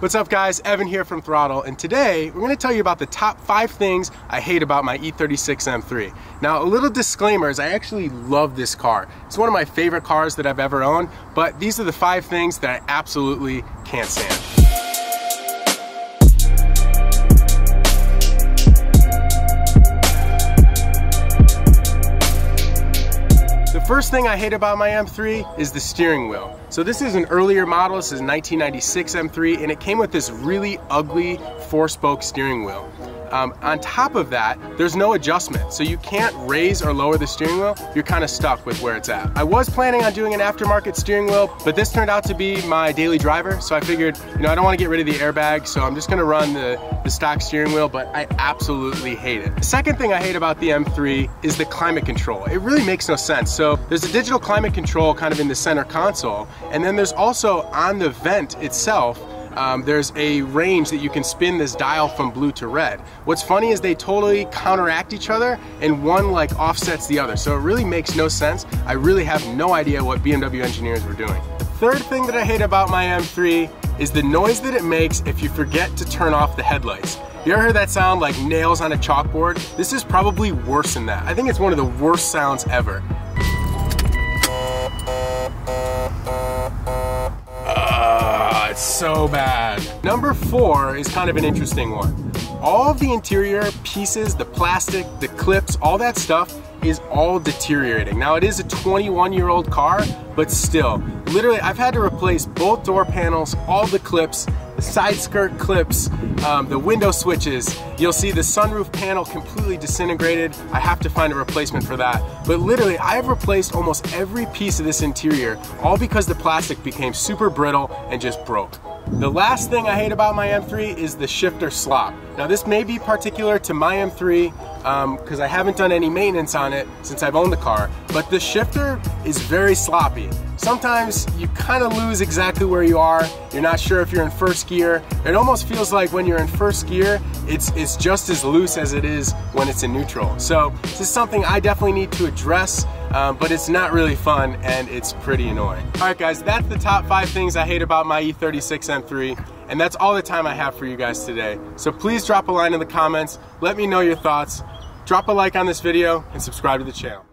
What's up guys, Evan here from throtl, and today we're going to tell you about the top 5 things I hate about my E36 M3. Now a little disclaimer is I actually love this car. It's one of my favorite cars that I've ever owned, but these are the 5 things that I absolutely can't stand. The first thing I hate about my M3 is the steering wheel. So this is an earlier model, this is 1996 M3, and it came with this really ugly 4-spoke steering wheel. On top of that, there's no adjustment, so you can't raise or lower the steering wheel. You're kind of stuck with where it's at. I was planning on doing an aftermarket steering wheel, but this turned out to be my daily driver, so I figured, I don't want to get rid of the airbag, so I'm just going to run the stock steering wheel, but I absolutely hate it. The second thing I hate about the M3 is the climate control. It really makes no sense. So there's a digital climate control kind of in the center console, and then there's also on the vent itself, there's a range that you can spin this dial from blue to red. What's funny is they totally counteract each other and one like offsets the other. So it really makes no sense. I really have no idea what BMW engineers were doing. The third thing that I hate about my M3 is the noise that it makes if you forget to turn off the headlights. You ever heard that sound like nails on a chalkboard? This is probably worse than that. I think it's one of the worst sounds ever. It's so bad. Number 4 is kind of an interesting one. All of the interior pieces, the plastic, the clips, all that stuff is all deteriorating. Now it is a 21-year-old car, but still, literally I've had to replace both door panels, all the clips, the side skirt clips, the window switches. You'll see the sunroof panel completely disintegrated. I have to find a replacement for that. But literally, I have replaced almost every piece of this interior, all because the plastic became super brittle and just broke. The last thing I hate about my M3 is the shifter slop. Now this may be particular to my M3 because I haven't done any maintenance on it since I've owned the car, but the shifter is very sloppy. Sometimes you kind of lose exactly where you are. You're not sure if you're in first gear. It almost feels like when you're in first gear, it's just as loose as it is when it's in neutral. So this is something I definitely need to address, but it's not really fun and it's pretty annoying. All right guys, that's the top 5 things I hate about my E36 M3, and that's all the time I have for you guys today. So please drop a line in the comments, let me know your thoughts, drop a like on this video, and subscribe to the channel.